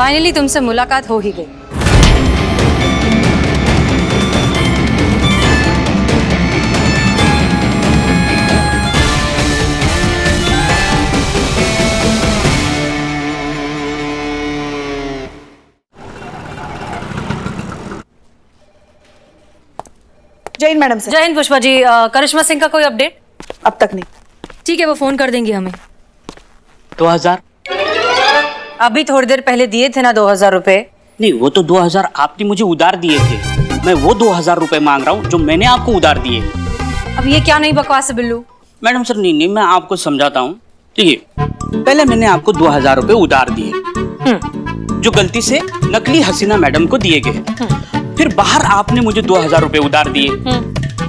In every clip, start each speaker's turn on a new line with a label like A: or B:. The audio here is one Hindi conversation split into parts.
A: फाइनली तुमसे मुलाकात हो ही गई।
B: जय हिंद मैडम सर।
A: जय हिंद पुष्पा जी। करिश्मा सिंह का कोई अपडेट?
B: अब तक नहीं।
A: ठीक है, वो फोन कर देंगी हमें।
C: 2000?
A: अभी थोड़ी देर पहले दिए थे ना 2000 रुपए।
C: नहीं, वो तो 2000 आपने मुझे उधार दिए थे। मैं वो 2000 रुपए मांग रहा हूँ जो मैंने आपको उधार दिए।
A: अब ये क्या नई बकवास है बिल्लू?
C: मैडम सर, नहीं मैं आपको समझाता हूँ। देखिए, पहले मैंने आपको 2000 रुपए उधार दिए जो गलती से नकली हसीना मैडम को दिए गए। फिर बाहर आपने मुझे 2000 रुपए उधार दिए।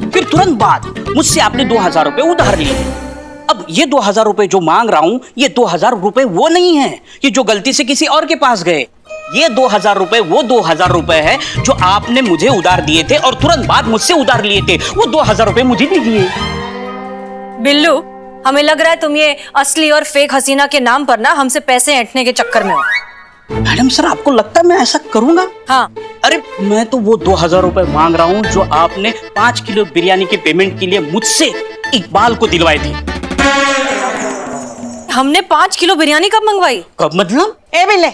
C: फिर तुरंत बाद मुझसे आपने 2000 रुपए उधार लिए। अब ये 2000 रुपए जो मांग रहा हूँ, ये 2000 रुपए वो नहीं है ये जो गलती से किसी और के पास गए। ये 2000 रुपए वो 2000 रुपए है जो आपने मुझे उधार दिए थे और तुरंत बाद मुझसे उधार लिए थे। वो 2000 रुपए मुझे दीजिए।
A: बिल्लू, हमें लग रहा है तुम ये असली और फेक हसीना के नाम पर ना हमसे पैसे ऐंठने के चक्कर में हो।
C: मैडम सर, आपको लगता है मैं ऐसा करूंगा?
A: हाँ।
C: अरे मैं तो वो 2000 रुपए मांग रहा हूँ जो आपने 5 किलो बिरयानी के पेमेंट के लिए मुझसे इकबाल को दिलवाए थे।
A: हमने 5 किलो बिरयानी कब मंगवाई?
C: कब मतलब?
B: ए बिल्ले,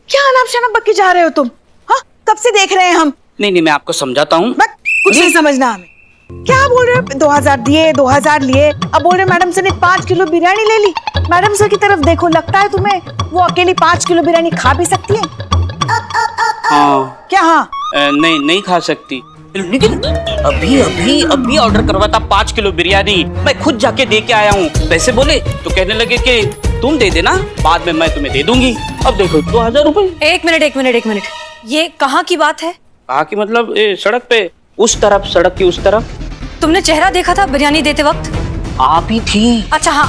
B: क्या अनाप शनाप बक के जा रहे हो तुम? हाँ, कब से देख रहे हैं हम।
C: नहीं मैं आपको समझाता हूँ।
B: कुछ नहीं समझना हमें। क्या बोल रहे हो? 2000 दिए, 2000 लिए, अब बोल रहे मैडम सर ने 5 किलो बिरयानी ले ली। मैडम सर की तरफ देखो, लगता है तुम्हें वो अकेली 5 किलो बिरयानी खा भी सकती है?
C: हाँ।
B: क्या हाँ?
C: नहीं खा सकती, लेकिन अभी ऑर्डर करवा था 5 किलो बिरयानी। मैं खुद जाके दे के आया हूँ। पैसे बोले तो कहने लगे कि तुम दे देना, बाद में मैं तुम्हें दे दूंगी। अब देखो 2000 रुपए।
A: एक मिनट, ये कहाँ की बात है?
C: कहाँ की मतलब? सड़क पे, उस तरफ, सड़क की उस तरफ।
A: तुमने चेहरा देखा था बिरयानी देते वक्त?
C: आप ही थी।
A: अच्छा हाँ,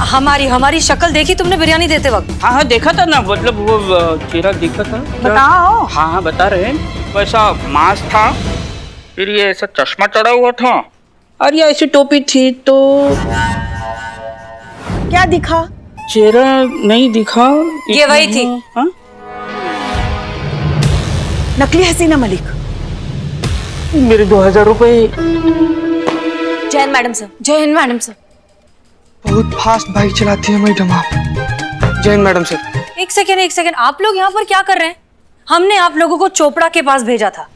A: हमारी शक्ल देखी तुमने बिरयानी देते वक्त?
C: हाँ देखा था ना, मतलब वो चेहरा देखा था।
B: बताओ।
C: हाँ बता रहे हैं। वैसा मास्क था, फिर ये ऐसा चश्मा चढ़ा हुआ था और ये ऐसी टोपी थी। तो
B: क्या दिखा?
C: चेहरा नहीं दिखा।
A: ये वही थी।
C: हाँ?
B: नकली हसीना मलिक।
C: मेरे 2000 रुपए।
A: जय हिंद मैडम सर। जय हिंद मैडम सर।
D: बहुत फास्ट बाइक चलाती है मैडम आप। जय हिंद मैडम सर।
A: एक सेकेंड, आप लोग यहाँ पर क्या कर रहे हैं? हमने आप लोगों को चोपड़ा के पास भेजा था।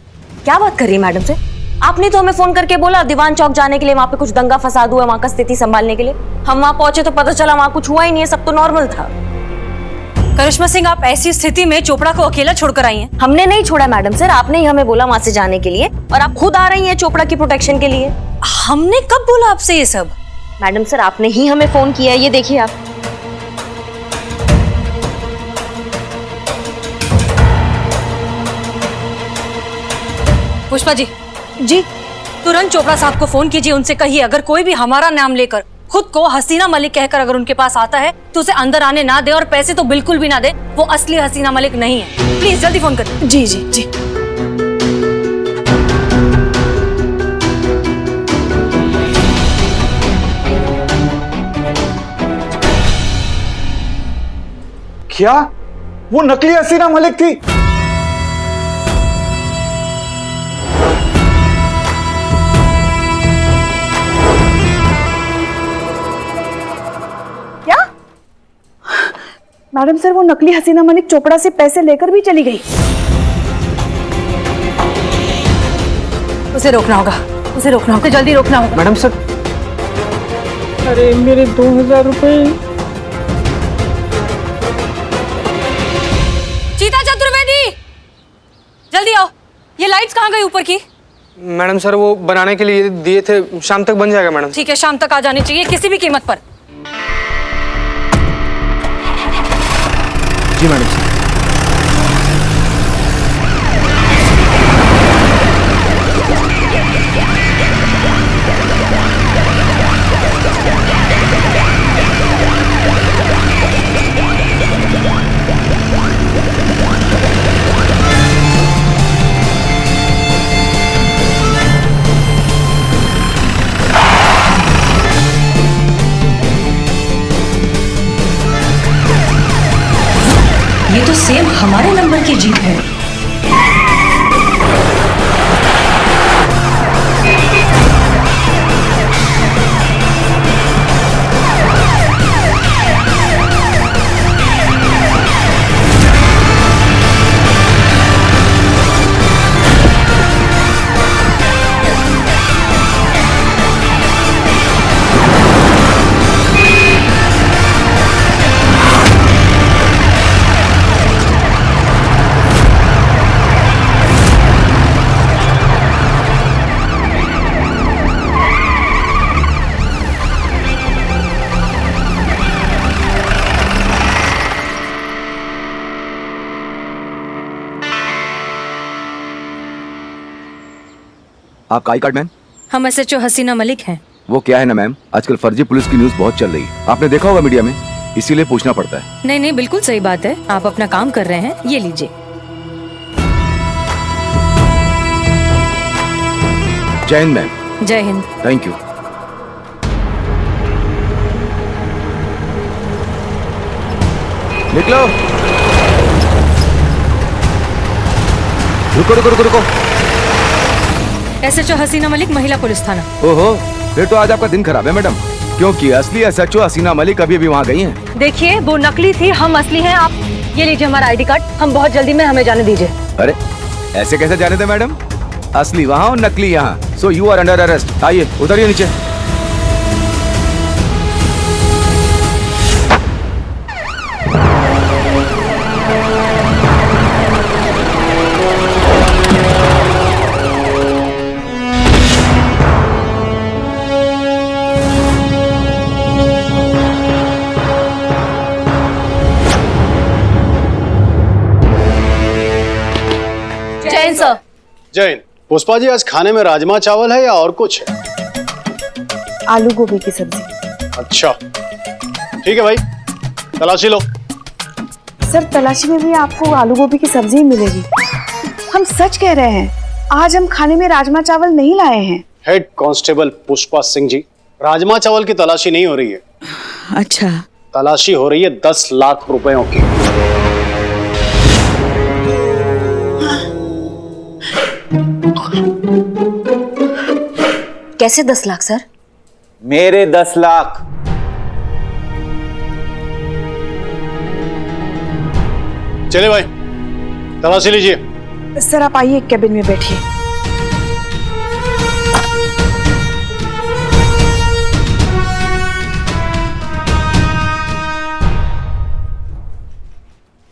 E: क्या बात कर रही है मैडम से? आपने तो हमें फोन करके बोला दीवान चौक जाने के लिए, वहाँ पे कुछ दंगा फसाद हुआ है, वहाँ का स्थिति संभालने के लिए। हम वहाँ पहुंचे तो पता चला वहाँ कुछ हुआ ही नहीं है, सब तो नॉर्मल था।
A: करिश्मा सिंह, आप ऐसी स्थिति में चोपड़ा को अकेला छोड़कर आई हैं?
E: हमने नहीं छोड़ा मैडम सर, आपने ही हमें बोला वहाँ से जाने के लिए और आप खुद आ रही हैं चोपड़ा की प्रोटेक्शन के लिए।
A: हमने कब बोला आपसे ये सब?
E: मैडम सर, आपने ही हमें फोन किया है, ये देखिए आप।
A: पुष्पा जी।
B: जी।
A: तुरंत चोपड़ा साहब को फोन कीजिए, उनसे कहिए अगर कोई भी हमारा नाम लेकर खुद को हसीना मलिक कहकर अगर उनके पास आता है तो उसे अंदर आने ना दे और पैसे तो बिल्कुल भी ना दे। वो असली हसीना मलिक नहीं है। प्लीज जल्दी फोन करिए।
B: जी जी जी।
D: क्या वो नकली हसीना मलिक थी?
B: क्या? मैडम सर, वो नकली हसीना मलिक चोपड़ा से पैसे लेकर भी चली गई।
A: उसे रोकना होगा, जल्दी रोकना होगा।
D: Madam sir.
C: अरे मेरे 2000 रुपए।
A: चीता चतुर्वेदी, जल्दी आओ। ये लाइट्स कहाँ गई ऊपर की?
D: मैडम सर, वो बनाने के लिए दिए थे, शाम तक बन जाएगा मैडम।
A: ठीक है, शाम तक आ जानी चाहिए किसी भी कीमत पर।
D: जी मैडम सर।
A: ये हमारे नंबर की जीप है।
F: आपका आई कार्ड मैम?
A: हम SHO हसीना मलिक हैं।
F: वो क्या है ना मैम, आजकल फर्जी पुलिस की न्यूज बहुत चल रही है, आपने देखा होगा मीडिया में, इसीलिए पूछना पड़ता है।
A: नहीं नहीं, बिल्कुल सही बात है, आप अपना काम कर रहे हैं, ये लीजिए।
F: जय हिंद मैम।
A: जय हिंद।
F: Thank you. निकलो। रुको रुको रुको रुको।
A: SHO हसीना मलिक, महिला पुलिस थाना।
F: ओहो, फिर तो आज आपका दिन खराब है मैडम, क्योंकि असली SHO हसीना मलिक अभी वहाँ गई हैं।
A: देखिए, वो नकली थी, हम असली हैं। आप ये लीजिए हमारा ID कार्ड, हम बहुत जल्दी में, हमें जाने दीजिए।
F: अरे ऐसे कैसे जाने थे मैडम, असली वहाँ और नकली यहाँ। So you are under arrest. आइए उतरिए नीचे।
A: जैन सर।
G: जैन, पुष्पा जी आज खाने में राजमा चावल है या और कुछ है?
B: आलू गोभी की सब्जी।
G: अच्छा ठीक है भाई, तलाशी लो।
B: सर तलाशी में भी आपको आलू गोभी की सब्जी ही मिलेगी। हम सच कह रहे हैं, आज हम खाने में राजमा चावल नहीं लाए हैं।
G: हेड कांस्टेबल पुष्पा सिंह जी, राजमा चावल की तलाशी नहीं हो रही है।
B: अच्छा।
G: तलाशी हो रही है 10 लाख रुपयों की।
E: कैसे 10 लाख सर?
H: मेरे 10 लाख।
G: चले भाई, तलाशी लीजिए।
B: सर आप आइए, कैबिन में बैठिए।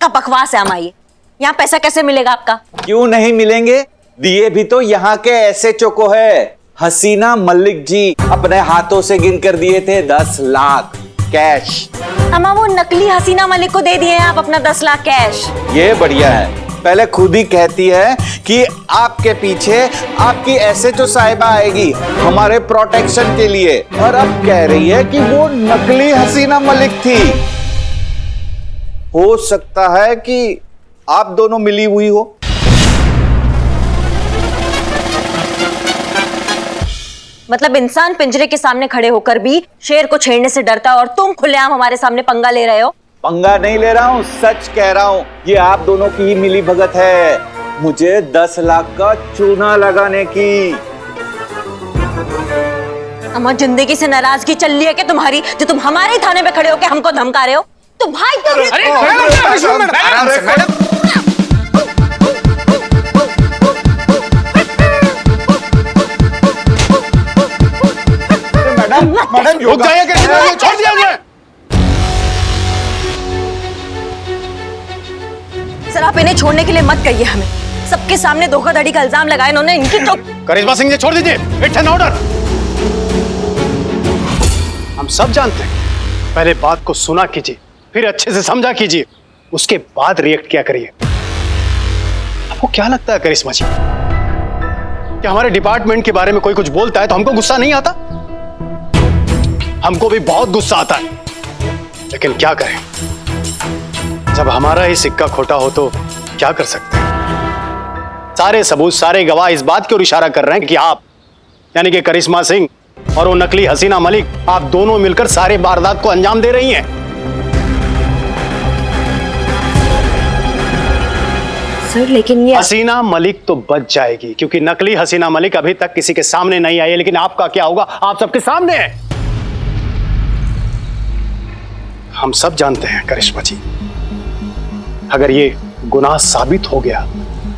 E: क्या बकवास है अमाई, यहाँ पैसा कैसे मिलेगा आपका?
H: क्यों नहीं मिलेंगे, दिए भी तो यहाँ के SHO को है। हसीना मलिक जी अपने हाथों से गिन कर दिए थे 10 लाख कैश।
E: अम्मा वो नकली हसीना मलिक को दे दिए हैं आप अपना 10 लाख कैश।
H: ये बढ़िया है, पहले खुद ही कहती है कि आपके पीछे आपकी SHO साहिबा आएगी हमारे प्रोटेक्शन के लिए, और अब कह रही है कि वो नकली हसीना मलिक थी। हो सकता है कि आप दोनों मिली हुई हो।
E: मतलब इंसान पिंजरे के सामने खड़े होकर भी शेर को छेड़ने से डरता है, और तुम खुलेआम हमारे सामने पंगा ले रहे हो।
H: पंगा नहीं ले रहा हूँ, सच कह रहा हूँ, ये आप दोनों की ही मिली भगत है मुझे 10 लाख का चूना लगाने की।
E: अम्मा जिंदगी से नाराजगी चल रही है कि तुम्हारी, जो तुम हमारे ही थाने में खड़े होकर हमको धमका रहे हो। तो भाई
G: मैडम रुक जाइए, छोड़ दिया मुझे।
E: सर आप इन्हें छोड़ने के लिए मत कहिए हमें, सबके सामने धोखाधड़ी का इल्जाम लगाया इन्होंने, इनकी तो।
G: करिश्मा सिंह जी छोड़ दीजिए, इट्स एन ऑर्डर। हम सब जानते हैं, पहले बात को सुना कीजिए, फिर अच्छे से समझा कीजिए, उसके बाद रिएक्ट किया करिए। आपको क्या लगता है करिश्मा जी, कि हमारे डिपार्टमेंट के बारे में कोई कुछ बोलता है तो हमको गुस्सा नहीं आता? हमको भी बहुत गुस्सा आता है, लेकिन क्या करें, जब हमारा ही सिक्का खोटा हो तो क्या कर सकते हैं। सारे सबूत, सारे गवाह इस बात की ओर इशारा कर रहे हैं कि आप, यानी कि करिश्मा सिंह और वो नकली हसीना मलिक, आप दोनों मिलकर सारे वारदात को अंजाम दे रही हैं।
E: सर लेकिन ये
G: हसीना मलिक तो बच जाएगी, क्योंकि नकली हसीना मलिक अभी तक किसी के सामने नहीं आई है। लेकिन आपका क्या होगा, आप सबके सामने है। हम सब जानते हैं करिश्मा जी, अगर ये गुनाह साबित हो गया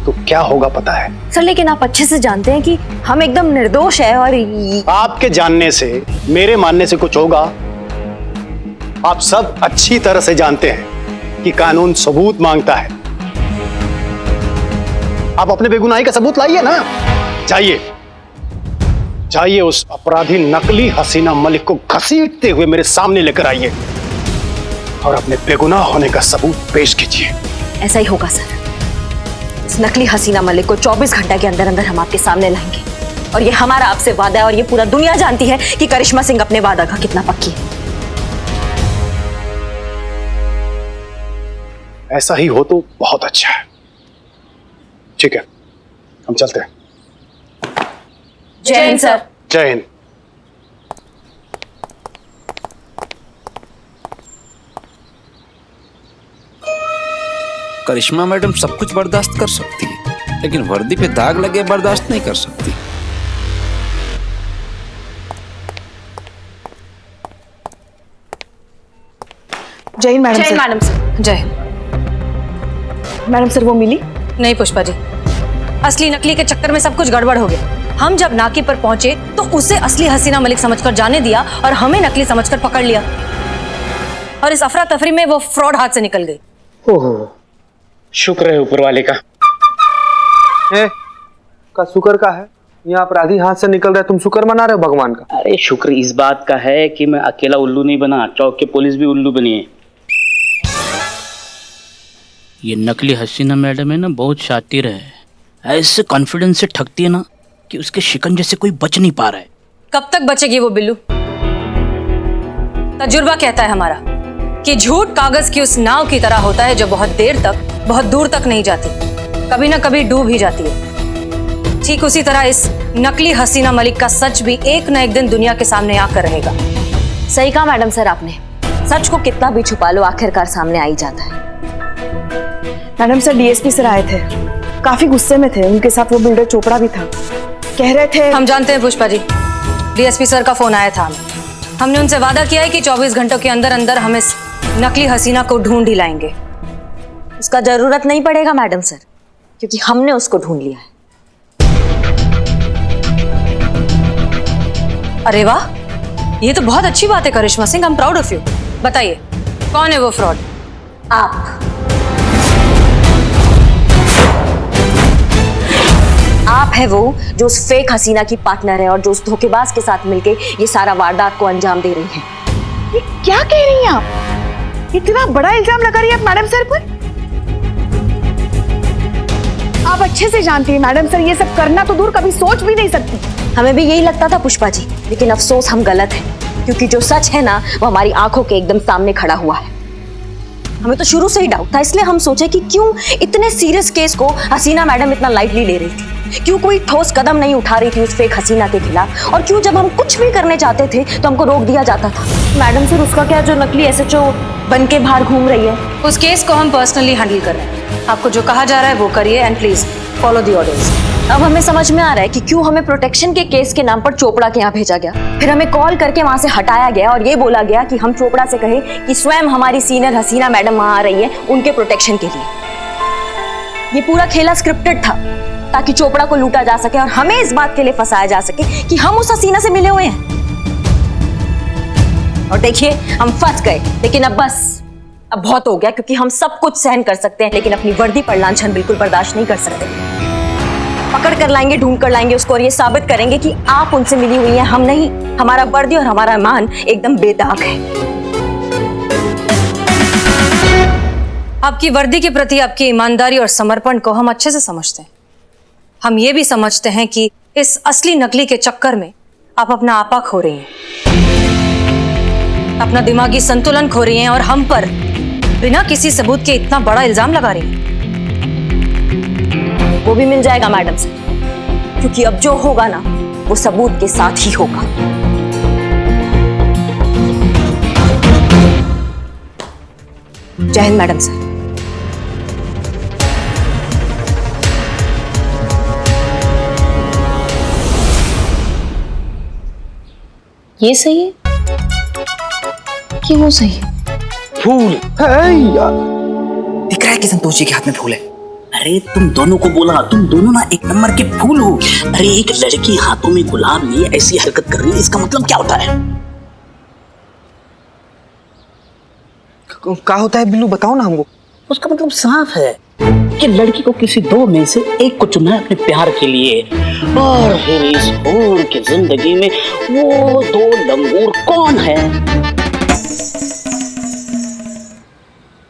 G: तो क्या होगा पता है?
E: सर लेकिन आप अच्छे से जानते हैं कि हम एकदम निर्दोष है और
G: आपके जानने से मेरे मानने से कुछ होगा? आप सब अच्छी तरह से जानते हैं कि कानून सबूत मांगता है। आप अपने बेगुनाही का सबूत लाइए ना। जाइए जाइए, उस अपराधी नकली हसीना मलिक को घसीटते हुए मेरे सामने लेकर आइए और अपने बेगुनाह होने का सबूत पेश कीजिए।
E: ऐसा ही होगा सर। इस नकली हसीना मलिक को 24 घंटे के अंदर अंदर हम आपके सामने लाएंगे और ये हमारा आपसे वादा है और ये पूरा दुनिया जानती है कि करिश्मा सिंह अपने वादा का कितना पक्की है।
G: ऐसा ही हो तो बहुत अच्छा है। ठीक है, हम चलते हैं।
E: जय हिंद सर।
G: जय हिंद।
I: करिश्मा मैडम सब कुछ बर्दाश्त कर सकती है, लेकिन वर्दी पे दाग लगे बर्दाश्त नहीं कर सकती।
B: जय Hind madam sir.
A: Madam sir. जय हिंद।
B: मैडम सर वो मिली?
A: नहीं पुष्पा जी, असली नकली के चक्कर में सब कुछ गड़बड़ हो गया। हम जब नाके पर पहुंचे तो उसे असली हसीना मलिक समझकर जाने दिया और हमें नकली समझकर पकड़ लिया, और इस अफरा तफरी में वो फ्रॉड हाथ से निकल गई।
C: ओहो, शुक्र है ऊपर वाले का।
D: का शुक्र का है? यहाँ अपराधी हाथ से निकल रहा है, तुम शुक्र मना रहे हो भगवान का?
C: अरे शुक्र इस बात का है कि मैं अकेला उल्लू नहीं बना, चौक के पुलिस भी उल्लू बनी है। ये नकली हसीना मैडम है ना, बहुत शातिर है। ऐसे कॉन्फिडेंस से ठगती है ना कि उसके शिकंजे से कोई बच नहीं पा रहा है।
A: कब तक बचेगी वो बिल्लू? तजुर्बा कहता है हमारा कि झूठ कागज की उस नाव की तरह होता है जो बहुत देर तक, बहुत दूर तक नहीं जाती, कभी ना कभी डूब ही जाती है। ठीक उसी तरह इस नकली हसीना मलिक का सच भी एक न एक दिन दुनिया के सामने आकर रहेगा।
E: सही कहा मैडम सर आपने। सच को कितना भी छुपा लो आखिरकार सामने आ ही जाता है।
B: मैडम सर डीएसपी सर आए थे, काफी गुस्से में थे। उनके साथ वो बिल्डर चोपड़ा भी था। कह रहे थे।
A: हम जानते हैं पुष्पा जी, डीएसपी सर का फोन आया था हमें। हमने उनसे वादा किया है कि 24 घंटों के अंदर अंदर हम इस नकली हसीना को ढूंढ ही लाएंगे।
E: उसका जरूरत नहीं पड़ेगा मैडम सर, क्योंकि हमने उसको ढूंढ लिया है।
A: अरे वाह, ये तो बहुत अच्छी बात है Karishma Singh. I am proud of you. बताइए कौन है वो फ्रॉड?
E: आप है वो जो उस फेक हसीना की पार्टनर है और जो उस धोखेबाज के साथ मिलके ये सारा वारदात को अंजाम दे रही हैं।
B: ये क्या कह रही हैं आप? इतना बड़ा इल्जाम लगा रही है आप मैडम सर पर। आप अच्छे से जानती हैं मैडम सर, ये सब करना तो दूर, कभी सोच भी नहीं सकती।
E: हमें भी यही लगता था पुष्पा जी, लेकिन अफसोस हम गलत हैं, क्योंकि जो सच है ना वो हमारी आंखों के एकदम सामने खड़ा हुआ है। हमें तो शुरू से ही डाउट था, इसलिए हम सोचे कि क्यों इतने सीरियस केस को हसीना मैडम इतना लाइटली ले रही थी, क्यों कोई ठोस कदम नहीं उठा रही थी उस फेक हसीना के खिलाफ, और क्यों जब हम कुछ भी करने चाहते थे तो हमको रोक दिया जाता था। मैडम सर उसका क्या, जो नकली एसएचओ बन के बाहर घूम रही है,
A: उस केस को हम पर्सनली हैंडल कर रहे हैं। आपको जो कहा जा रहा है वो करिए and please follow the orders.
E: अब हमें समझ में आ रहा है कि क्यों हमें प्रोटेक्शन के केस के नाम पर चोपड़ा के यहाँ भेजा गया, फिर हमें कॉल करके वहां से हटाया गया और ये बोला गया कि हम चोपड़ा से कहें कि स्वयं हमारी सीनियर हसीना मैडम वहां आ रही है उनके प्रोटेक्शन के लिए। ये पूरा खेला स्क्रिप्टेड था ताकि चोपड़ा को लूटा जा सके और हमें इस बात के लिए फंसाया जा सके कि हम उस हसीना से मिले हुए हैं। और देखिए हम फंस गए, लेकिन अब बस, अब बहुत हो गया, क्योंकि हम सब कुछ सहन कर सकते हैं लेकिन अपनी वर्दी पर लांछन बिल्कुल बर्दाश्त नहीं कर सकते। पकड़ कर लाएंगे, ढूंढ कर लाएंगे उसको और ये साबित करेंगे कि आप उनसे मिली हुई हैं, हम नहीं। हमारा वर्दी और हमारा ईमान एकदम बेदाग है।
A: आपकी वर्दी के प्रति आपकी ईमानदारी और समर्पण को हम अच्छे से समझते हैं। हम ये भी समझते हैं कि इस असली नकली के चक्कर में आप अपना आपा खो रही हैं, अपना दिमागी संतुलन खो रही हैं और हम पर बिना किसी सबूत के इतना बड़ा इल्जाम लगा रही हैं।
E: वो भी मिल जाएगा मैडम से, क्योंकि अब जो होगा ना वो सबूत के साथ ही होगा। जय हिंद मैडम सर। ये सही है कि वो सही है?
C: फूल
J: दिख रहा है कि संतोष जी के हाथ में फूल है।
C: अरे तुम दोनों को बोला, तुम दोनों ना एक नंबर के फूल हो। अरे एक लड़की हाथों में गुलाब लिए ऐसी हरकत कर रही है, इसका मतलब क्या होता है?
D: क्या होता है बिल्लू, बताओ ना हमको।
C: उसका मतलब साफ है कि लड़की को किसी दो में से एक को चुनना है अपने प्यार के लिए, और फिर इस हूर की जिंदगी में वो दो लंगूर कौन है?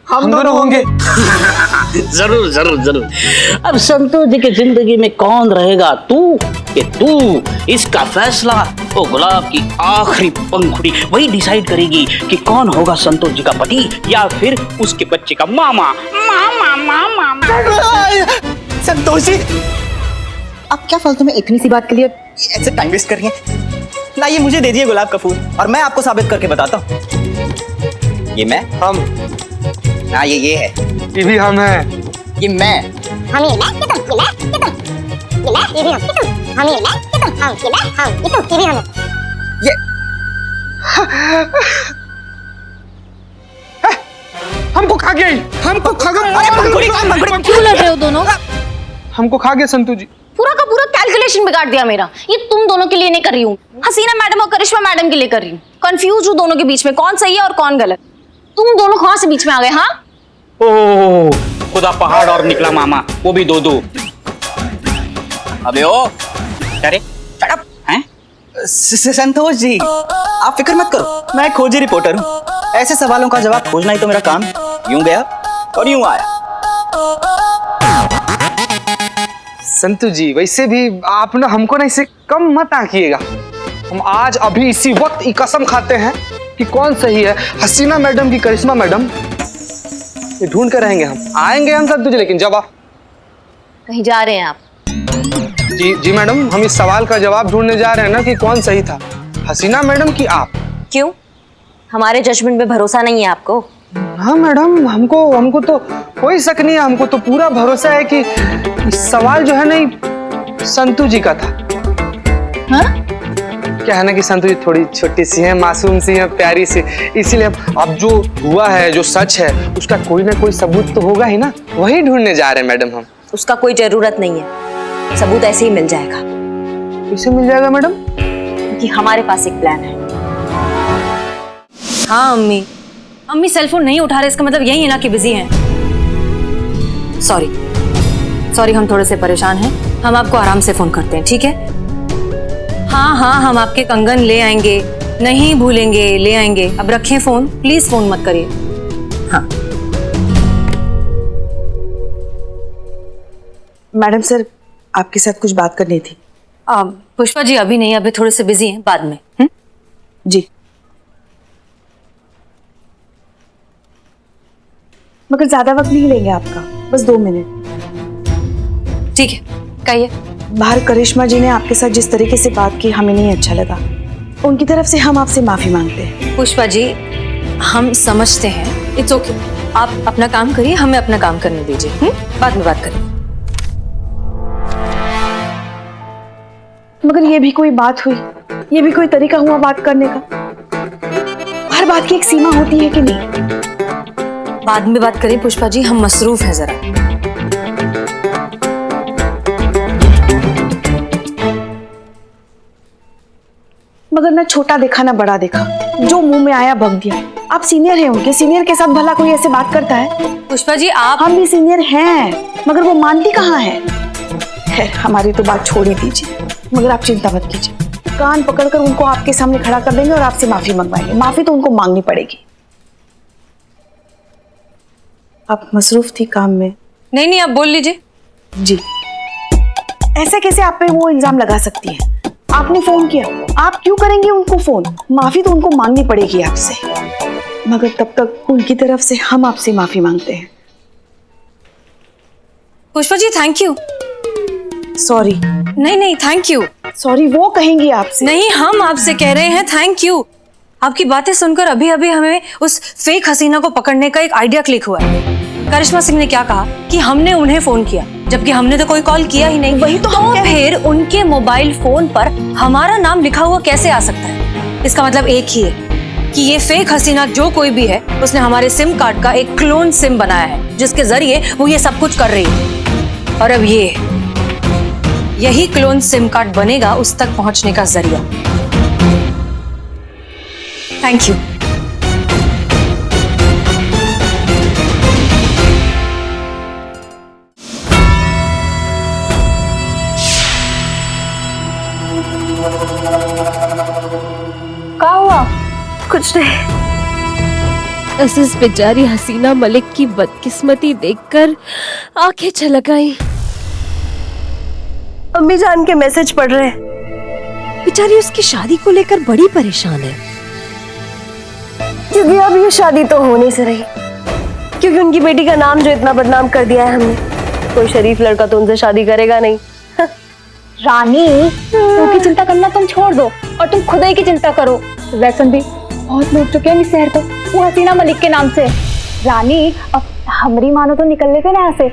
D: हम दोनों होंगे।
C: जरूर जरूर जरूर। अब संतोष जी की जिंदगी में कौन रहेगा, तू कि तू? इसका फैसला वो गुलाब की आखिरी पंखुड़ी वही डिसाइड करेगी कि कौन होगा संतोष जी का पति या फिर उसके बच्चे का मामा। मामा मामा
J: संतोष जी, आप क्या फालतू में इतनी सी बात के लिए ऐसे टाइम वेस्ट कर रही हैं? लाइए मुझे दे दिए गुलाब का फूल और मैं आपको साबित करके बताता हूँ। ये मैं,
D: हम,
J: हाँ ये है,
D: ये भी हम हैं।
J: ये मैं,
K: हम ये मैं, ये तुम, ये भी हम, ये तुम, हम ये मैं, ये तुम, हम ये मैं, हम ये तुम, ये भी हम।
J: ये
D: हमको खा गया, हमको खा गया।
A: क्यों लड़ रहे हो दोनों?
D: हमको खा गया संतू जी।
E: पूरा का पूरा कैलकुलेशन बिगाड़ दिया मेरा। ये तुम दोनों के लिए नहीं कर रही हूँ, हसीना मैडम और करिश्मा मैडम के लिए कर रही हूँ। कंफ्यूज हूँ दोनों के बीच में कौन सही है और कौन गलत। तुम दोनों कहाँ से बीच में आ गए? हाँ
C: ओह खुदा पहाड़ और निकला मामा, वो भी दो दो। अबे ओ अरे शट अप हैं?
J: संतोष जी आप फिक्र मत करो, मैं खोजी रिपोर्टर हूँ। ऐसे सवालों का जवाब खोजना ही तो मेरा काम। यूं गया और यूं आया।
D: संतू जी वैसे भी आप ना हमको ना इसे कम मत आंकिएगा। हम आज अभी इसी वक्त ये कसम खाते हैं कि कौन सही है, हसीना मैडम की करिश्मा मैडम। ये ढूंढ कर रहेंगे, हम आएंगे हम संतू जी, लेकिन जब आप
E: कहीं जा रहे हैं आप?
D: जी मैडम, हम इस सवाल का जवाब ढूंढने जा रहे हैं ना कि कौन सही था, हसीना मैडम की आप।
E: क्यों, हमारे जजमेंट में भरोसा नहीं है आपको?
D: हाँ मैडम, हमको तो कोई शक नहीं है, हमको तो पूरा भरोसा है कि सवाल जो है ना संतू जी का था।
E: हाँ?
D: क्या है ना कि संतू जी थोड़ी छोटी सी है, मासूम सी है, प्यारी सी, इसीलिए अब जो हुआ है, जो सच है, उसका कोई ना कोई सबूत तो होगा ही ना, वही ढूंढने जा रहे हैं मैडम हम।
E: उसका कोई जरूरत नहीं है, सबूत ऐसे ही मिल जाएगा।
D: कैसे मिल जाएगा मैडम?
E: क्योंकि हमारे पास एक प्लान है।
A: हाँ अम्मी सेल फोन नहीं उठा रहे, इसका मतलब यही है ना कि बिजी हैं। सॉरी हम थोड़े से परेशान हैं, हम आपको आराम से फोन करते हैं, ठीक है? हाँ हम आपके कंगन ले आएंगे, नहीं भूलेंगे, ले आएंगे। अब रखें फोन, प्लीज फोन मत करिए। हाँ
B: मैडम सर, आपके साथ कुछ बात करनी थी।
A: पुष्पा जी अभी नहीं, अभी थोड़े से बिजी हैं, बाद में।
B: जी, मगर ज्यादा वक्त नहीं लेंगे आपका, बस 2 मिनट।
A: ठीक है, कहिए।
B: बाहर करिश्मा जी ने आपके साथ जिस तरीके से बात की, हमें नहीं अच्छा लगा। उनकी तरफ से हम आपसे माफी मांगते हैं।
A: पुष्पा जी हम समझते हैं, इट्स ओके, आप अपना काम करिए, हमें अपना काम करने दीजिए। बाद में बात करें।
B: मगर ये भी कोई बात हुई, ये भी कोई तरीका हुआ बात करने का? हर बात की एक सीमा होती है कि नहीं?
A: बाद में बात करें पुष्पा जी, हम मसरूफ हैं जरा।
B: मगर ना छोटा देखा ना बड़ा देखा, जो मुंह में आया बक दिया। आप सीनियर हैं उनके, सीनियर के साथ भला कोई ऐसे बात करता है?
A: पुष्पा जी आप,
B: हम भी सीनियर हैं, मगर वो मानती कहाँ है। खैर हमारी तो बात छोड़ ही दीजिए, मगर आप चिंता मत कीजिए, कान पकड़कर उनको आपके सामने खड़ा कर देंगे और आपसे माफी मंगवाएंगे। माफी तो उनको मांगनी पड़ेगी। आप मसरूफ थी काम में।
A: नहीं आप बोल लीजिए।
B: जी, ऐसे कैसे आप पे वो इल्जाम लगा सकती है? आपने फोन किया, आप क्यों करेंगे उनको फोन? माफी तो उनको मांगनी पड़ेगी आपसे, मगर तब तक उनकी तरफ से हम आपसे माफी मांगते हैं।
A: Pushpa ji thank you.
B: Sorry.
A: नहीं थैंक यू।
B: सॉरी वो कहेंगी आपसे।
A: नहीं, हम आपसे कह रहे हैं थैंक यू। आपकी बातें सुनकर अभी हमें उस फेक हसीना को पकड़ने का एक आइडिया क्लिक हुआ है। करिश्मा सिंह ने क्या कहा कि हमने उन्हें फोन किया, जबकि हमने तो कोई कॉल किया ही नहीं।
B: वही तो
A: फिर उनके मोबाइल फोन पर हमारा नाम लिखा हुआ कैसे आ सकता है? इसका मतलब एक ही है कि ये फेक हसीना जो कोई भी है उसने हमारे सिम कार्ड का एक क्लोन सिम बनाया है जिसके जरिए वो ये सब कुछ कर रही है। और अब यही क्लोन सिम कार्ड बनेगा उस तक पहुंचने का जरिया। Thank you.
E: क्या हुआ? कुछ नहीं।
L: बस इस बेचारी हसीना मलिक की बदकिस्मती देखकर आंखें छलक आई।
E: अम्मी जान के मैसेज पढ़ रहे हैं।
L: बेचारी उसकी शादी को लेकर बड़ी परेशान है।
E: क्योंकि अब ये शादी तो होने से रही, क्योंकि उनकी बेटी का नाम जो इतना बदनाम कर दिया है हमने, कोई शरीफ लड़का तो उनसे शादी करेगा नहीं।
K: रानी, उनकी चिंता करना तुम छोड़ दो और तुम खुद ही की चिंता करो। वैसे भी बहुत लूट चुके हैं इस शहर को वो हसीना मलिक के नाम से। रानी, अब हमारी मानो तो निकल लेते ना यहाँ से,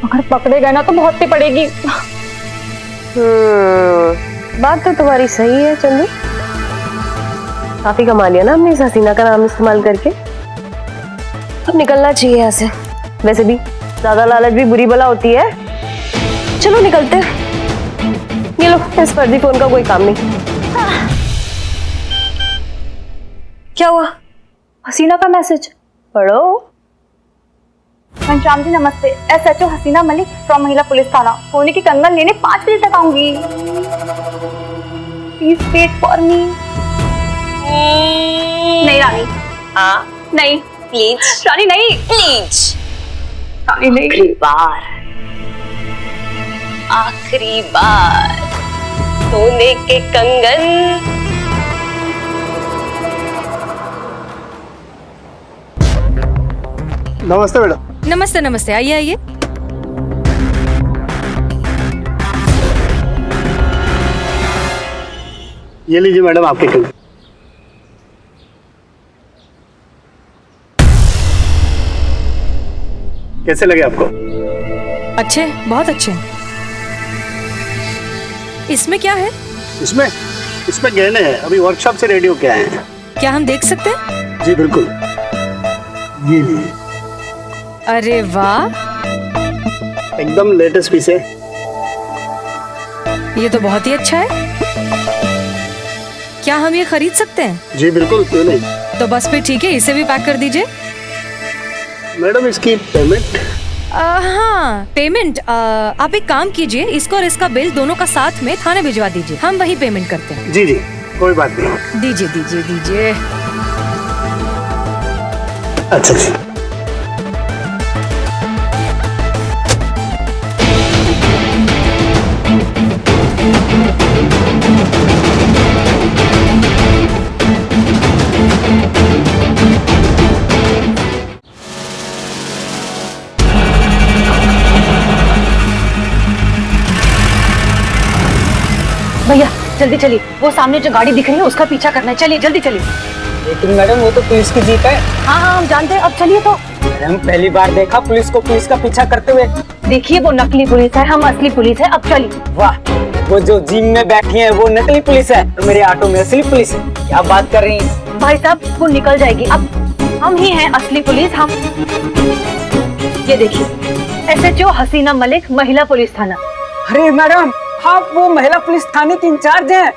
K: अगर पकड़े गए ना तो बहुत ही पड़ेगी।
E: बात तो तुम्हारी सही है चंदू, काफी कमा लिया ना हमने इस हसीना का नाम इस्तेमाल करके। अब निकलना चाहिए यहाँ से। वैसे भी ज्यादा लालच भी बुरी बला होती है। चलो निकलते हैं। ये लो, इस फर्जी फोन का कोई काम नहीं। क्या हुआ?
K: हसीना का मैसेज
E: पढ़ो।
K: घनश्याम जी नमस्ते। SHO हसीना मलिक फ्रॉम महिला पुलिस थाना। सोने की कंगन लेने 5 बजे तक आऊंगी। Please wait for me. नहीं रानी।
E: हाँ
K: नहीं
E: प्लीज।
K: रानी नहीं
E: प्लीज।
K: रानी नहीं।
E: आखिरी बार सोने के कंगन।
G: नमस्ते मैडम।
A: नमस्ते नमस्ते, आइए आइए।
G: ये लीजिए मैडम आपके कंगन। कैसे लगे आपको?
A: अच्छे, बहुत अच्छे। इसमें क्या है?
G: इसमें गहने हैं, अभी वर्कशॉप से रेडी होके आए हैं।
A: क्या हम देख सकते हैं?
G: जी बिल्कुल। ये लीजिए।
A: अरे वाह,
G: एकदम लेटेस्ट पीस है।
A: ये तो बहुत ही अच्छा है। क्या हम ये खरीद सकते हैं?
G: जी बिल्कुल, क्यों नहीं।
A: तो बस फिर ठीक है, इसे भी पैक कर दीजिए।
G: मैडम इसकी पेमेंट?
A: हाँ पेमेंट, आप एक काम कीजिए, इसको और इसका बिल दोनों का साथ में थाने भिजवा दीजिए, हम वही पेमेंट करते हैं।
G: जी जी कोई बात नहीं।
A: दीजिए दीजिए दीजिए।
G: अच्छा जी।
A: भैया जल्दी चलिए, वो सामने जो गाड़ी दिख रही है उसका पीछा करना है। चलिए जल्दी चलिए।
J: लेकिन मैडम वो तो पुलिस की जीप है।
A: हाँ हाँ हम जानते हैं, अब चलिए। तो
J: मैडम पहली बार देखा पुलिस को पुलिस का पीछा करते हुए।
A: देखिए वो नकली पुलिस है, हम असली पुलिस है। अब चलिए।
J: वाह, वो जो जिम में बैठी है वो नकली पुलिस है, तो मेरे ऑटो में असली पुलिस है। क्या बात कर रही हैं?
A: भाई साहब वो निकल जाएगी, अब हम ही हैं असली पुलिस। हम ये देखिए, SHO हसीना मलिक, महिला पुलिस थाना।
J: अरे मैडम, आप वो महिला पुलिस थाने की इंचार्ज हैं?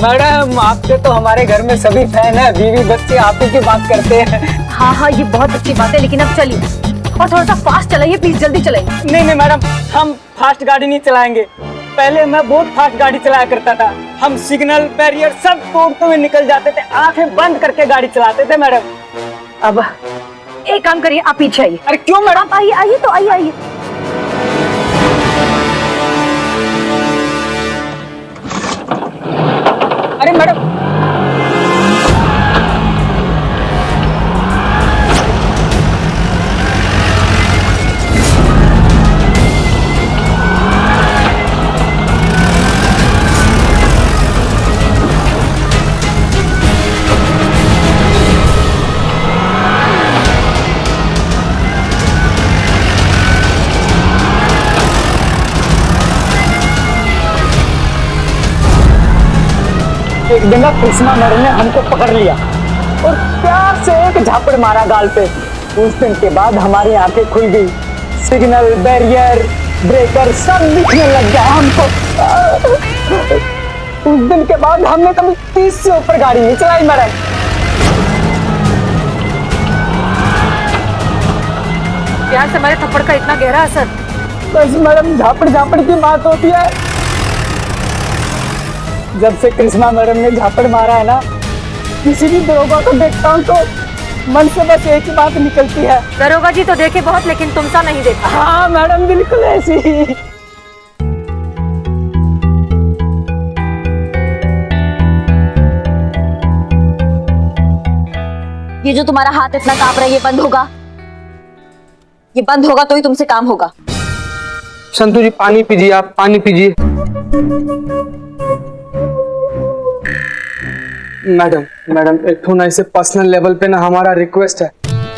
J: मैडम आपके तो हमारे घर में सभी फैन है, बीवी बच्चे आप ही की बात करते हैं।
A: हाँ हाँ ये बहुत अच्छी बात है, लेकिन अब चलिए और थोड़ा सा फास्ट चलाइए प्लीज, जल्दी चलाइए।
J: नहीं नहीं मैडम, हम फास्ट गाड़ी नहीं चलाएंगे। पहले मैं बहुत फास्ट गाड़ी चलाया करता था, हम सिग्नल बैरियर सब तोड़ते हुए निकल जाते थे, आंखें बंद करके गाड़ी चलाते थे मैडम।
A: अब एक काम करिए, आप पीछे आइए।
J: अरे क्यों मैडम?
A: आप आइए आइए, तो आइए आइए।
J: अरे मैडम, एक दिन ना कृष्णा मैडम ने हमको पकड़ लिया और प्यार से एक झापड़ मारा गाल पे। उस दिन के बाद हमारी आंखें खुल गई, सिग्नल, बैरियर, ब्रेकर सब दिखने लग गया हमको। उस दिन के बाद हमने कभी 30 से ऊपर गाड़ी नहीं चलाई मैडम।
A: प्यार से मारे थप्पड़ का इतना गहरा असर?
J: बस मैडम झापड़ झापड़ की बात होती है। जब से कृष्णा मैडम ने झापड़ मारा है ना, किसी भी दरोगा को देखता हूँ तो मन से बस एक ही बात निकलती है।
A: दरोगा जी तो देखे बहुत, लेकिन तुम सा नहीं देखा।
J: हाँ मैडम, बिल्कुल ऐसी ही।
E: ये जो तुम्हारा हाथ इतना कांप रहा है, ये बंद होगा? ये बंद होगा तो ही तुमसे काम होगा।
D: संतू जी पानी पीजिए, आप पानी पीजिए। मैडम मैडम एक तो ना इसे पर्सनल लेवल पे ना हमारा रिक्वेस्ट है,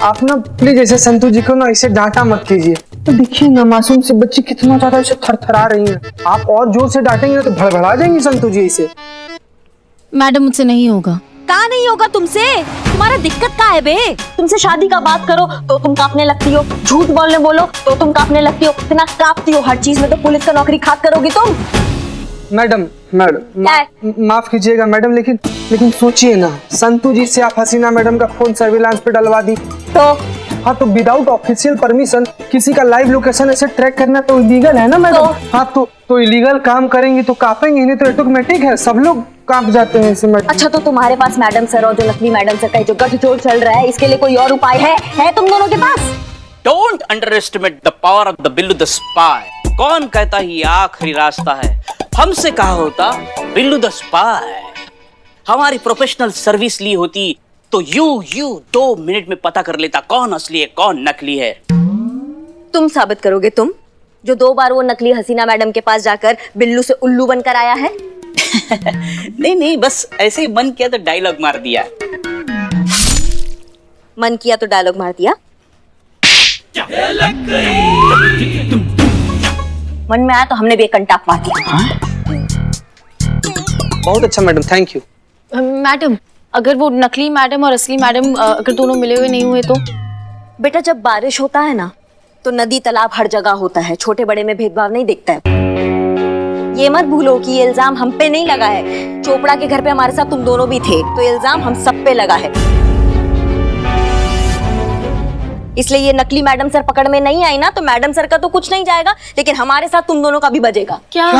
D: आप ना प्लीज ऐसे संतू जी को ना इसे डांटा मत कीजिए। तो देखिए ना मासूम से बच्ची कितना ज्यादा इसे थरथरा रही हैं। आप और जोर से डांटेंगे तो भड़बड़ा जाएंगी संतू जी इसे।
L: मैडम मुझसे नहीं होगा।
E: कहाँ नहीं होगा तुमसे? तुम्हारा दिक्कत क्या है बे? तुमसे शादी का बात करो तो तुम कांपने लगती हो, झूठ बोलने बोलो तो तुम कांपने लगती हो, इतना कांपती हो, हर चीज में तो पुलिस का नौकरी खाक करोगी तुम।
D: मैडम माफ कीजिएगा मैडम, लेकिन सोचिए ना, संतू जी से आप हसीना मैडम का फोन सर्विलांस पे डलवा दी
E: तो
D: हाँ, तो विदाउट ऑफिशियल परमिशन किसी का लाइव लोकेशन ऐसे ट्रैक करना तो इलीगल है ना मैडम। हाँ तो इलीगल काम करेंगे तो कांपेंगे, नहीं तो ऑटोमेटिक है, सब लोग कांप जाते हैं इसे मैडम।
E: अच्छा, तो तुम्हारे पास मैडम सर और जो नकली मैडम सर का जो गठजोड़ चल रहा है, इसके लिए कोई और उपाय है तुम दोनों के पास?
C: Don't underestimate the power of the Billu the spy. कौन कहता ही आखिरी रास्ता है, हमसे कहा होता बिल्लू द स्पाई। हमारी प्रोफेशनल सर्विस ली होती तो यू 2 मिनट में पता कर लेता कौन असली है कौन नकली है।
E: तुम साबित करोगे, तुम जो 2 बार वो नकली हसीना मैडम के पास जाकर बिल्लू से उल्लू बनकर आया है।
C: नहीं, बस ऐसे ही मन किया तो डायलॉग मार दिया।
E: मन किया तो डायलॉग मार दिया। मन में आया तो हमने भी एक कंटाप मार दिया।
D: बहुत अच्छा मैडम, थैंक यू।
L: मैडम अगर वो नकली मैडम और असली मैडम अगर दोनों मिले हुए नहीं हुए तो?
E: बेटा, जब बारिश होता है ना तो नदी तालाब हर जगह होता है, छोटे बड़े में भेदभाव नहीं दिखता है। ये मत भूलो कि ये इल्जाम हम पे नहीं लगा है। चोपड़ा के घर पे हमारे साथ तुम दोनों भी थे, तो इल्जाम हम सब पे लगा है। इसलिए ये नकली मैडम सर पकड़ में नहीं आई ना, तो मैडम सर का तो कुछ नहीं जाएगा, लेकिन हमारे साथ तुम दोनों का भी बजेगा।
L: क्या?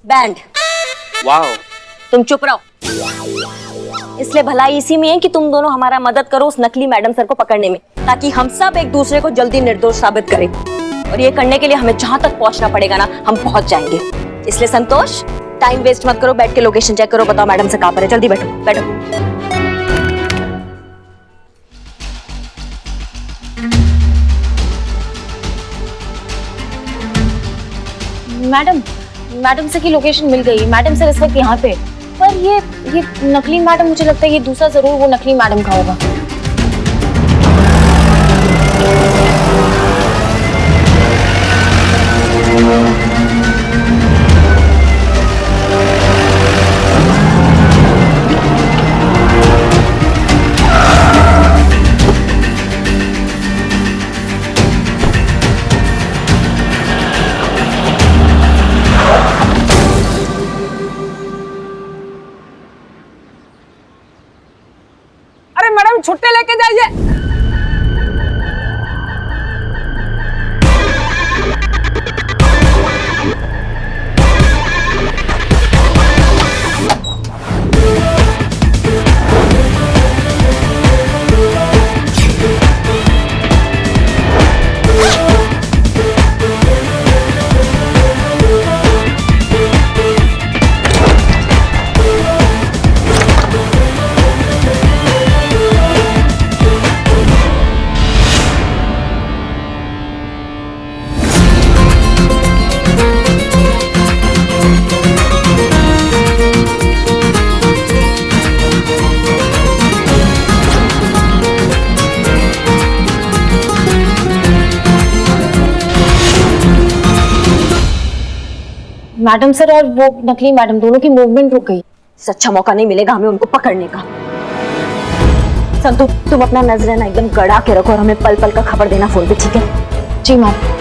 E: बैंड।
C: वाओ।
E: तुम चुप रहो। इसलिए भलाई इसी में है कि तुम दोनों हमारा मदद करो उस नकली मैडम सर को पकड़ने में, ताकि हम सब एक दूसरे को जल्दी निर्दोष साबित करें। और ये करने के लिए हमें जहां तक पहुंचना पड़ेगा ना, हम पहुंच जाएंगे। इसलिए संतोष, टाइम वेस्ट मत करो, बैठ के लोकेशन चेक करो, बताओ मैडम से कहां पर है। जल्दी बैठो बैठो।
L: मैडम सर की लोकेशन मिल गई। मैडम सर इस वक्त यहाँ पे, पर ये नकली मैडम, मुझे लगता है ये दूसरा जरूर वो नकली मैडम का होगा।
J: छुट्टे लेके जाइए।
L: मैडम सर और वो नकली मैडम दोनों की मूवमेंट रुक गई।
E: इससे अच्छा मौका नहीं मिलेगा हमें उनको पकड़ने का। संतु, तुम अपना नजराना एकदम गड़ा के रखो और हमें पल पल का खबर देना फोन पे, ठीक है?
L: जी मैम।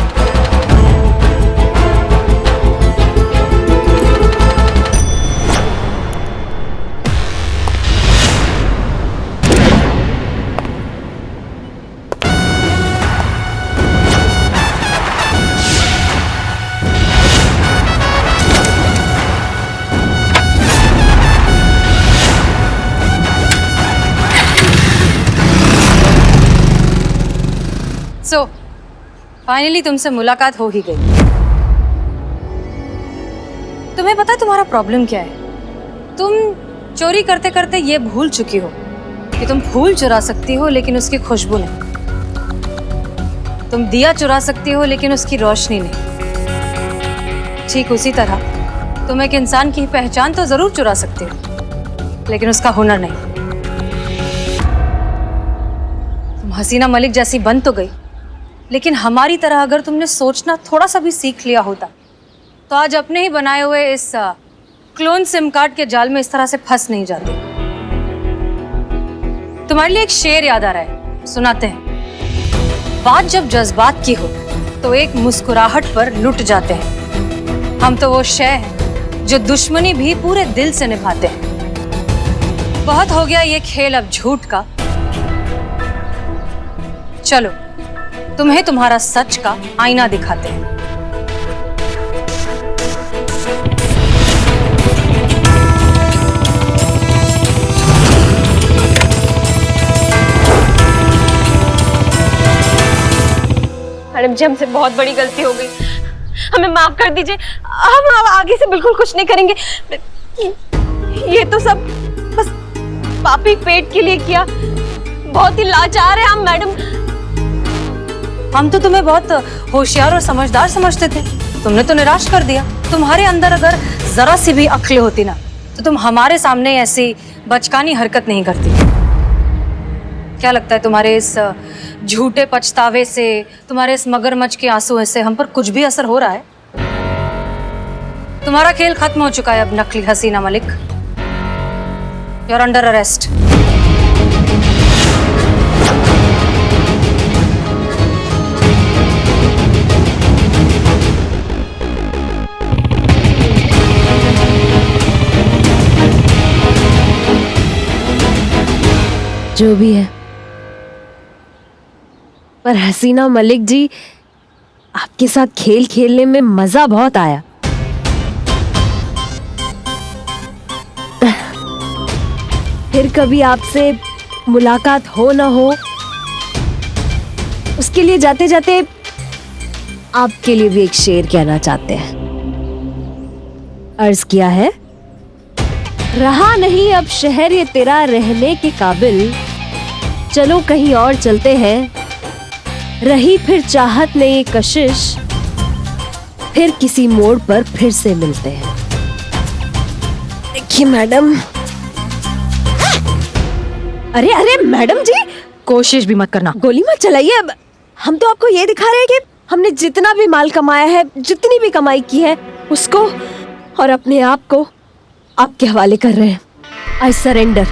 A: सो फाइनली तुमसे मुलाकात हो ही गई। तुम्हें पता है तुम्हारा प्रॉब्लम क्या है? तुम चोरी करते करते ये भूल चुकी हो कि तुम फूल चुरा सकती हो लेकिन उसकी खुशबू नहीं, तुम दिया चुरा सकती हो लेकिन उसकी रोशनी नहीं। ठीक उसी तरह तुम एक इंसान की पहचान तो जरूर चुरा सकती हो लेकिन उसका हुनर नहीं। तुम हसीना मलिक जैसी बन तो गई, लेकिन हमारी तरह अगर तुमने सोचना थोड़ा सा भी सीख लिया होता तो आज अपने ही बनाए हुए इस क्लोन सिम कार्ड के जाल में इस तरह से फंस नहीं जाती। तुम्हारे लिए एक शेर याद आ रहा है, सुनाते हैं। बात जब जज्बात की हो तो एक मुस्कुराहट पर लुट जाते हैं। हम तो वो शय हैं जो दुश्मनी भी पूरे दिल से निभाते हैं। बहुत हो गया ये खेल अब झूठ का, चलो तुम्हें तुम्हारा सच का आईना दिखाते हैं।
E: मैडम जी, हमसे बहुत बड़ी गलती हो गई, हमें माफ कर दीजिए। हम आगे से बिल्कुल कुछ नहीं करेंगे। ये तो सब बस पापी पेट के लिए किया। बहुत ही लाचार है हम मैडम।
A: हम तो तुम्हें बहुत होशियार और समझदार समझते थे, तुमने तो निराश कर दिया। तुम्हारे अंदर अगर जरा सी भी अक्ल होती ना तो तुम हमारे सामने ऐसी बचकानी हरकत नहीं करती। क्या लगता है तुम्हारे इस झूठे पछतावे से, तुम्हारे इस मगरमच्छ के आंसू से हम पर कुछ भी असर हो रहा है? तुम्हारा खेल खत्म हो चुका है अब नकली Haseena Malik. You are under arrest.
M: जो भी है, पर हसीना मलिक जी, आपके साथ खेल खेलने में मजा बहुत आया। फिर कभी आपसे मुलाकात हो ना हो, उसके लिए जाते जाते आपके लिए भी एक शेर कहना चाहते हैं। अर्ज किया है, रहा नहीं अब शहर ये तेरा रहने के काबिल, चलो कहीं और चलते हैं। रही फिर चाहत ने ये कशिश, फिर किसी मोड़ पर फिर से मिलते हैं। देखिए मैडम। अरे अरे मैडम जी,
A: कोशिश भी मत करना।
M: गोली मत चलाइए। अब हम तो आपको ये दिखा रहे हैं कि हमने जितना भी माल कमाया है, जितनी भी कमाई की है, उसको और अपने आप को आपके हवाले कर रहे हैं। I surrender.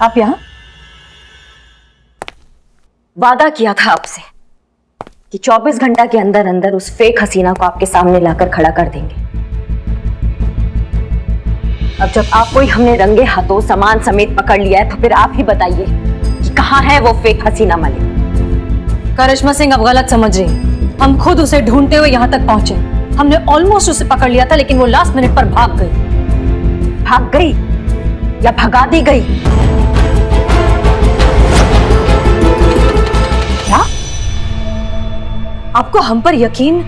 E: आप यहाँ? वादा किया था आपसे कि 24 घंटा के अंदर अंदर उस फेक हसीना को आपके सामने लाकर खड़ा कर देंगे। अब जब आपको ही हमने रंगे हाथों सामान समेत पकड़ लिया है तो फिर आप ही बताइए कि कहाँ है वो फेक हसीना मलिक।
A: करिश्मा सिंह अब गलत समझ रही हैं। हम खुद उसे ढूंढते हुए यहाँ तक पहुंचे। हमने ऑलमोस्ट उसे पकड़ लिया था, लेकिन वो लास्ट मिनट पर भाग गई।
E: भाग गई या भगा दी गई? क्या
A: आपको हम पर यकीन?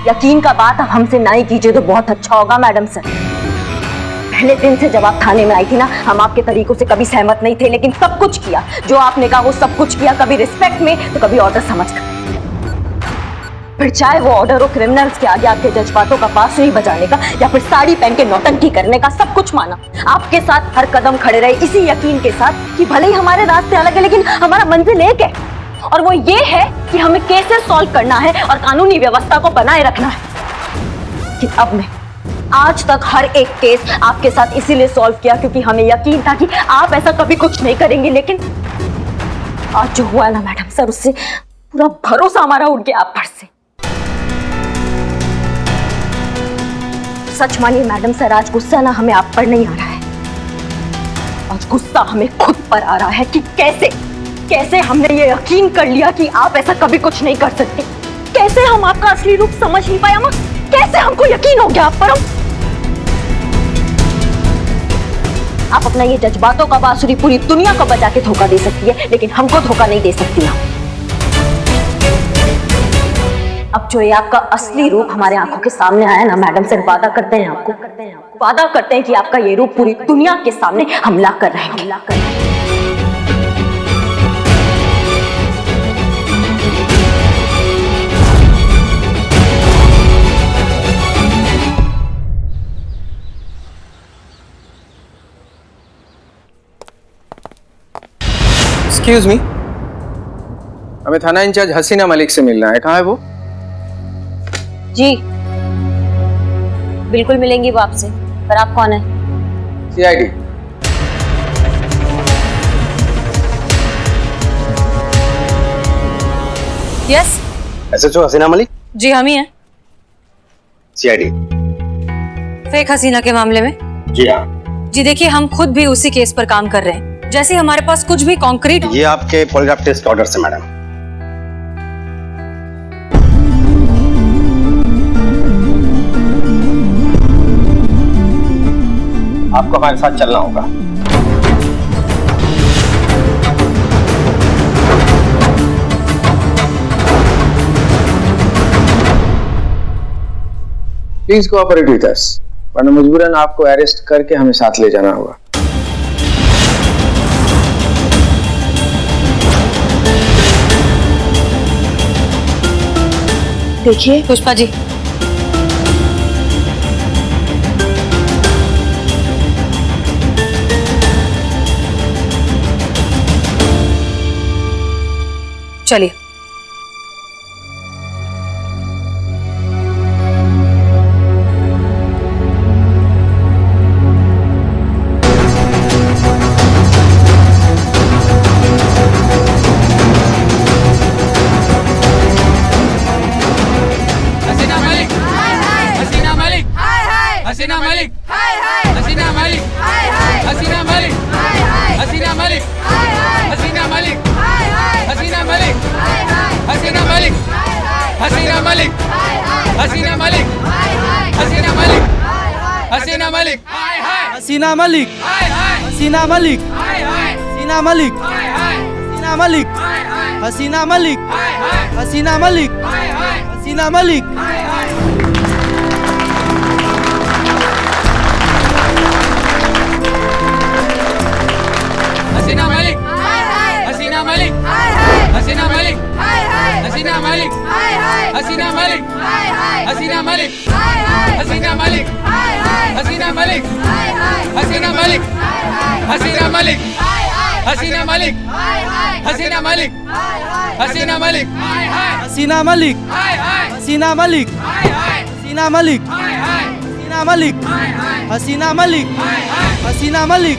E: यकीन का बात आप हमसे ना ही कीजिए तो बहुत अच्छा होगा मैडम सर। पहले दिन से जब आप थाने में आई थी ना, हम आपके तरीकों से कभी सहमत नहीं थे, लेकिन सब कुछ किया जो आपने कहा वो सब कुछ किया, कभी रिस्पेक्ट में तो कभी ऑर्डर समझकर। फिर चाहे वो ऑर्डर हो क्रिमिनल्स के आगे आपके जज्बातों का बांसुरी बजाने का या फिर साड़ी पहन के नौटंकी करने का, सब कुछ माना। आपके साथ हर कदम खड़े रहे इसी यकीन के साथ कि भले ही हमारे रास्ते अलग है लेकिन हमारा मंजिल एक है, और वो ये है कि हमें केसेस सॉल्व करना है और कानूनी व्यवस्था को बनाए रखना है। लेकिन अब मैं आज तक हर एक केस आपके साथ इसीलिए सॉल्व किया क्योंकि हमें यकीन था कि आप ऐसा कभी कुछ नहीं करेंगे, लेकिन आज जो हुआ ना मैडम सर, उससे पूरा भरोसा हमारा उठ गया आप पर से। सच मानिए मैडम सर, आज गुस्सा ना हमें आप पर नहीं आ रहा है, आज गुस्सा हमें खुद पर आ रहा है कि कैसे हमने ये यकीन कर लिया कि आप ऐसा कभी कुछ नहीं कर सकते। कैसे हम आपका असली रूप समझ नहीं पाए अम्मा, कैसे हमको यकीन हो गया आप पर। आप अपना ये जज्बातों का बांसुरी पूरी दुनिया को बजा के धोखा दे सकती है, लेकिन हमको धोखा नहीं दे सकती आप। अब जो ये आपका असली रूप हमारे आंखों के सामने आया ना मैडम सर, वादा करते हैं कि आपका ये रूप पूरी दुनिया के सामने हम ला कर रहेंगे।
N: एक्सक्यूज मी, हमें थाना इंचार्ज हसीना मलिक से मिलना है। कहाँ है वो?
E: जी बिल्कुल मिलेंगी वो आपसे, पर आप कौन है?
N: सीआईडी।
A: यस।
G: एसएचओ हसीना मलिक?
A: जी हम ही हैं।
G: सीआईडी।
A: फेक हसीना के मामले में?
G: जी हाँ।
A: जी देखिए, हम खुद भी उसी केस पर काम कर रहे हैं। जैसे हमारे पास कुछ भी कॉन्क्रीट।
G: ये आपके पॉलीग्राफ टेस्ट ऑर्डर से मैडम। आपको हमारे साथ चलना होगा।
N: प्लीज कोऑपरेट विद अस, वरना मजबूरन आपको अरेस्ट करके हमें साथ ले जाना होगा।
B: देखिए
A: पुष्पा जी, चलिए।
I: हसीना मलिक, हसीना मलिक, हसीना मलिक, हसीना मलिक, हसीना मलिक, हसीना मलिक, हसीना मलिक, हसीना मलिक, हसीना मलिक, हसीना मलिक, हसीना मलिक, हसीना मलिक, हसीना मलिक, हसीना मलिक, हसीना मलिक, हसीना मलिक, हसीना मलिक, हसीना मलिक। हसीना मलिक, हसीना मलिक, हसीना मलिक, हसीना मलिक, हसीना मलिक, हसीना मलिक, हसीना मलिक, हसीना मलिक, हसीना मलिक, हसीना मलिक, हसीना मलिक, हसीना मलिक, हसीना मलिक, हसीना मलिक, हसीना मलिक, हसीना मलिक, हसीना मलिक, हसीना मलिक, हसीना मलिक, हसीना मलिक।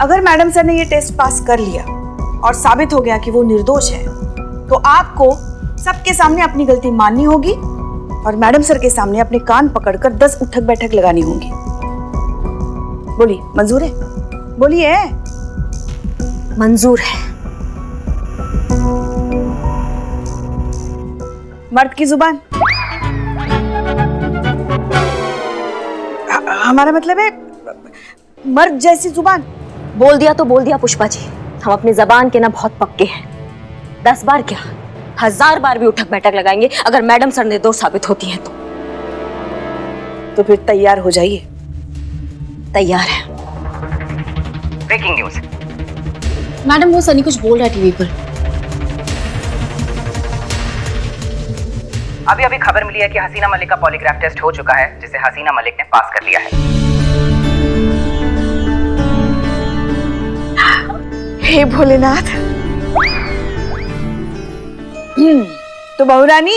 B: अगर मैडम सर ने ये टेस्ट पास कर लिया और साबित हो गया कि वो निर्दोष है, तो आपको सबके सामने अपनी गलती माननी होगी और मैडम सर के सामने अपने कान पकड़कर 10 उठक बैठक लगानी होगी। बोलिए, मंजूर है? बोलिए।
E: मंजूर है।
B: मर्द की जुबान, हमारा मतलब है मर्द जैसी जुबान।
E: बोल दिया तो बोल दिया पुष्पा जी, हम अपनी जबान के ना बहुत पक्के हैं। 10 बार क्या, 1000 बार भी उठक बैठक लगाएंगे अगर मैडम सर निर्दोष साबित होती हैं
B: तो फिर तैयार हो जाइए।
E: तैयार है।
O: Breaking news.
L: मैडम वो सनी कुछ बोल रहा है टीवी पर।
O: अभी अभी खबर मिली है कि हसीना मलिक का पॉलीग्राफ टेस्ट हो चुका है, जिसे हसीना मलिक ने पास कर लिया है।
B: हे भोलेनाथ। तो बहुरानी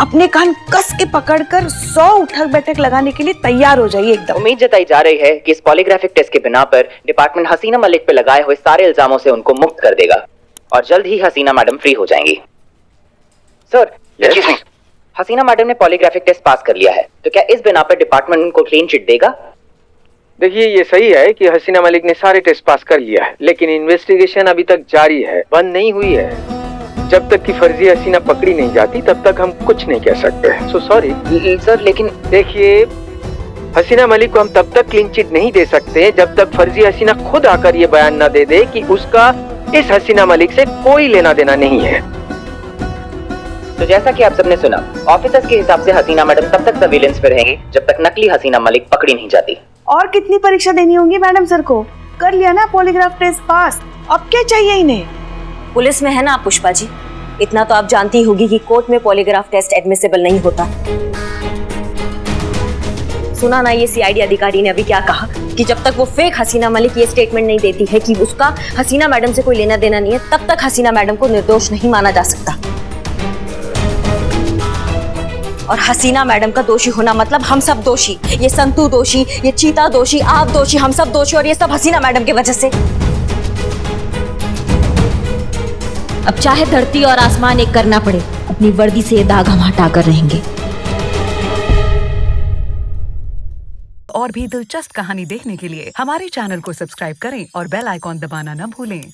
B: अपने कान कस के पकड़कर 100 उठक बैठक लगाने के लिए तैयार हो जाइए एकदम।
O: उम्मीद जताई जा रही है कि इस पॉलीग्राफिक टेस्ट के बिना पर डिपार्टमेंट हसीना मलिक पे लगाए हुए सारे इल्जामों से उनको मुक्त कर देगा और जल्द ही हसीना मैडम फ्री हो जाएंगी। सर, एक्सक्यूज मी, हसीना मैडम ने पॉलीग्राफिक टेस्ट पास कर लिया है, तो क्या इस बिना पर डिपार्टमेंट उनको क्लीन चिट देगा?
N: देखिए, ये सही है कि हसीना मलिक ने सारे टेस्ट पास कर लिया है, लेकिन इन्वेस्टिगेशन अभी तक जारी है, बंद नहीं हुई है। जब तक कि फर्जी हसीना पकड़ी नहीं जाती तब तक हम कुछ नहीं कह सकते। सो सॉरी
O: सर, लेकिन
N: देखिए, हसीना मलिक को हम तब तक क्लीन चिट नहीं दे सकते जब तक फर्जी हसीना खुद आकर ये बयान न दे दे कि उसका इस हसीना मलिक से कोई लेना देना नहीं है।
O: तो जैसा कि आप सबने सुना, ऑफिसर्स के हिसाब से हसीना मैडम तब तक सर्विलेंस पे रहेंगी जब तक नकली हसीना मलिक पकड़ी नहीं जाती।
B: और कितनी परीक्षा देनी होगी मैडम सर को? कर लिया ना पॉलीग्राफ टेस्ट पास, अब क्या चाहिए इन्हें?
E: पुलिस में है ना आप पुष्पा जी, इतना तो आप जानती होगी कि कोर्ट में पॉलीग्राफ टेस्ट एडमिसिबल नहीं होता। सुना ना ये सीआईडी अधिकारी ने अभी क्या कहा कि जब तक वो फेक हसीना मलिक ये स्टेटमेंट नहीं देती है कि उसका हसीना मैडम से कोई लेना देना नहीं है, तब तक हसीना मैडम को निर्दोष नहीं माना जा सकता। और हसीना मैडम का दोषी होना मतलब हम सब दोषी, ये संतू दोषी, ये चीता दोषी, आप दोषी, हम सब दोषी, और ये सब हसीना मैडम की वजह से।
M: अब चाहे धरती और आसमान एक करना पड़े, अपनी वर्दी से ये दाग हम हटाकर रहेंगे।
P: और भी दिलचस्प कहानी देखने के लिए हमारे चैनल को सब्सक्राइब करें और बेल आइकॉन दबाना न भूलें।